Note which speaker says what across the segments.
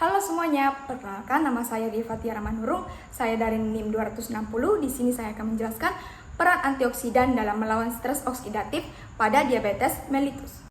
Speaker 1: Halo semuanya, perkenalkan nama saya Diva Tiara Manurung. Saya dari NIM 260. Di sini saya akan menjelaskan peran antioksidan dalam melawan stres oksidatif pada diabetes mellitus.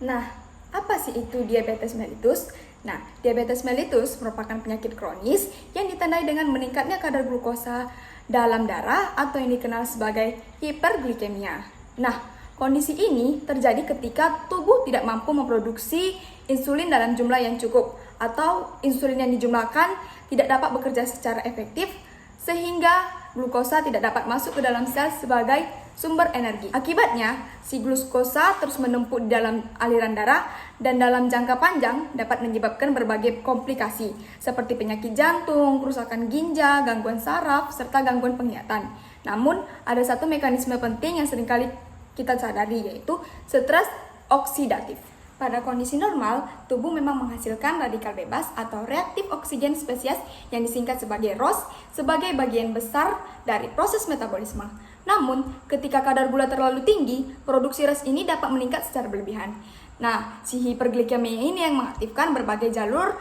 Speaker 1: Nah, apa sih itu diabetes mellitus? Nah, diabetes mellitus merupakan penyakit kronis yang ditandai dengan meningkatnya kadar glukosa dalam darah atau yang dikenal sebagai hiperglikemia. Nah, kondisi ini terjadi ketika tubuh tidak mampu memproduksi insulin dalam jumlah yang cukup atau insulin yang dijumlahkan tidak dapat bekerja secara efektif sehingga glukosa tidak dapat masuk ke dalam sel sebagai sumber energi. Akibatnya, si glukosa terus menumpuk di dalam aliran darah dan dalam jangka panjang dapat menyebabkan berbagai komplikasi seperti penyakit jantung, kerusakan ginjal, gangguan saraf, serta gangguan penglihatan. Namun, ada satu mekanisme penting yang seringkali kita sadari, yaitu stres oksidatif. Pada kondisi normal, tubuh memang menghasilkan radikal bebas atau reaktif oksigen spesies yang disingkat sebagai ROS sebagai bagian besar dari proses metabolisme. Namun, ketika kadar gula terlalu tinggi, produksi ROS ini dapat meningkat secara berlebihan. Nah, si hiperglikemia ini yang mengaktifkan berbagai jalur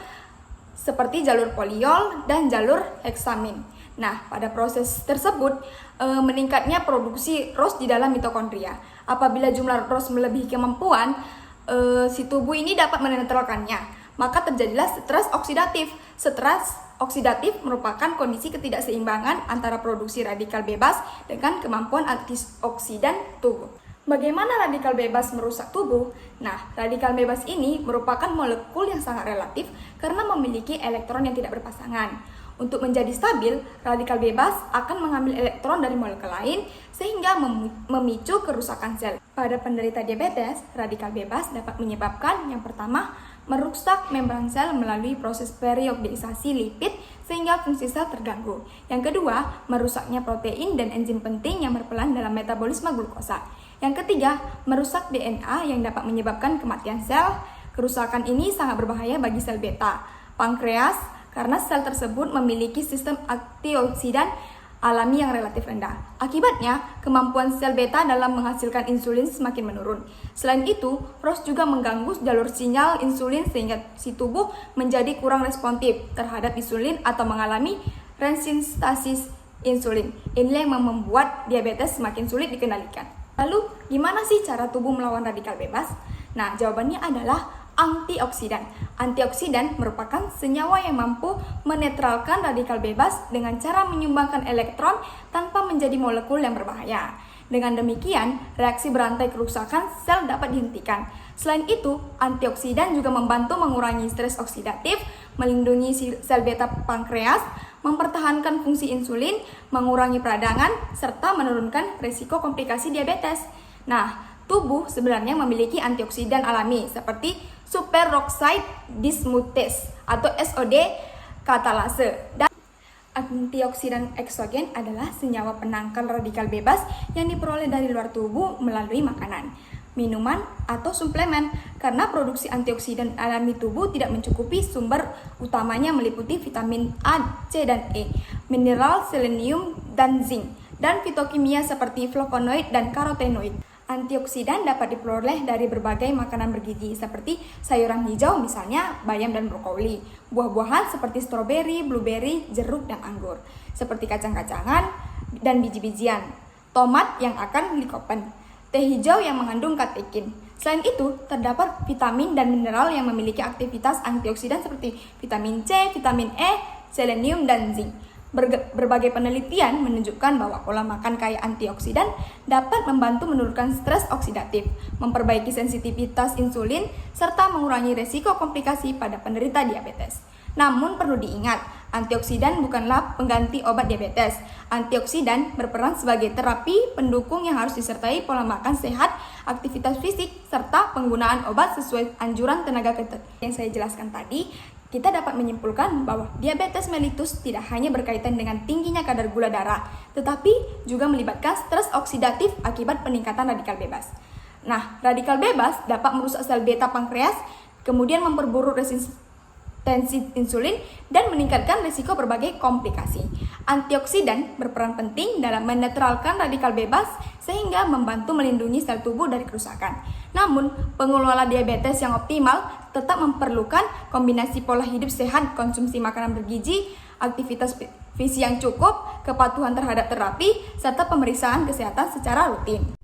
Speaker 1: seperti jalur poliol dan jalur heksamin. Nah, pada proses tersebut, meningkatnya produksi ROS di dalam mitokondria. Apabila jumlah ROS melebihi kemampuan, si tubuh ini dapat menetralkannya. Maka terjadilah stres oksidatif. Stres oksidatif merupakan kondisi ketidakseimbangan antara produksi radikal bebas dengan kemampuan antioksidan tubuh. Bagaimana radikal bebas merusak tubuh? Nah, radikal bebas ini merupakan molekul yang sangat relatif karena memiliki elektron yang tidak berpasangan. Untuk menjadi stabil, radikal bebas akan mengambil elektron dari molekul lain sehingga memicu kerusakan sel. Pada penderita diabetes, radikal bebas dapat menyebabkan yang pertama, merusak membran sel melalui proses perioksidasi lipid sehingga fungsi sel terganggu. Yang kedua, merusaknya protein dan enzim penting yang berperan dalam metabolisme glukosa. Yang ketiga, merusak DNA yang dapat menyebabkan kematian sel. Kerusakan ini sangat berbahaya bagi sel beta, pankreas, karena sel tersebut memiliki sistem antioksidan alami yang relatif rendah. Akibatnya, kemampuan sel beta dalam menghasilkan insulin semakin menurun. Selain itu, ROS juga mengganggu jalur sinyal insulin sehingga si tubuh menjadi kurang responsif terhadap insulin atau mengalami resistasi insulin. Inilah yang membuat diabetes semakin sulit dikendalikan. Lalu, gimana sih cara tubuh melawan radikal bebas? Nah, jawabannya adalah antioksidan. Antioksidan merupakan senyawa yang mampu menetralkan radikal bebas dengan cara menyumbangkan elektron tanpa menjadi molekul yang berbahaya. Dengan demikian, reaksi berantai kerusakan sel dapat dihentikan. Selain itu, antioksidan juga membantu mengurangi stres oksidatif, melindungi sel beta pankreas, mempertahankan fungsi insulin, mengurangi peradangan, serta menurunkan risiko komplikasi diabetes. Nah, tubuh sebenarnya memiliki antioksidan alami seperti superoxide dismutase atau SOD katalase. Dan antioksidan eksogen adalah senyawa penangkal radikal bebas yang diperoleh dari luar tubuh melalui makanan, minuman, atau suplemen. Karena produksi antioksidan alami tubuh tidak mencukupi, sumber utamanya meliputi vitamin A, C, dan E, mineral, selenium, dan zinc, dan fitokimia seperti flavonoid dan karotenoid. Antioksidan dapat diperoleh dari berbagai makanan bergizi seperti sayuran hijau misalnya bayam dan brokoli, buah-buahan seperti stroberi, blueberry, jeruk, dan anggur, seperti kacang-kacangan dan biji-bijian, tomat yang akan likopen, teh hijau yang mengandung katekin. Selain itu, terdapat vitamin dan mineral yang memiliki aktivitas antioksidan seperti vitamin C, vitamin E, selenium, dan zinc. Berbagai penelitian menunjukkan bahwa pola makan kaya antioksidan dapat membantu menurunkan stres oksidatif, memperbaiki sensitivitas insulin, serta mengurangi resiko komplikasi pada penderita diabetes. Namun perlu diingat, antioksidan bukanlah pengganti obat diabetes. Antioksidan berperan sebagai terapi pendukung yang harus disertai pola makan sehat, aktivitas fisik, serta penggunaan obat sesuai anjuran tenaga kesehatan. Yang saya jelaskan tadi, kita dapat menyimpulkan bahwa diabetes mellitus tidak hanya berkaitan dengan tingginya kadar gula darah, tetapi juga melibatkan stres oksidatif akibat peningkatan radikal bebas. Nah, radikal bebas dapat merusak sel beta pankreas, kemudian memperburuk tensi insulin, dan meningkatkan risiko berbagai komplikasi. Antioksidan berperan penting dalam menetralkan radikal bebas sehingga membantu melindungi sel tubuh dari kerusakan. Namun, pengelola diabetes yang optimal tetap memerlukan kombinasi pola hidup sehat, konsumsi makanan bergizi, aktivitas fisik yang cukup, kepatuhan terhadap terapi, serta pemeriksaan kesehatan secara rutin.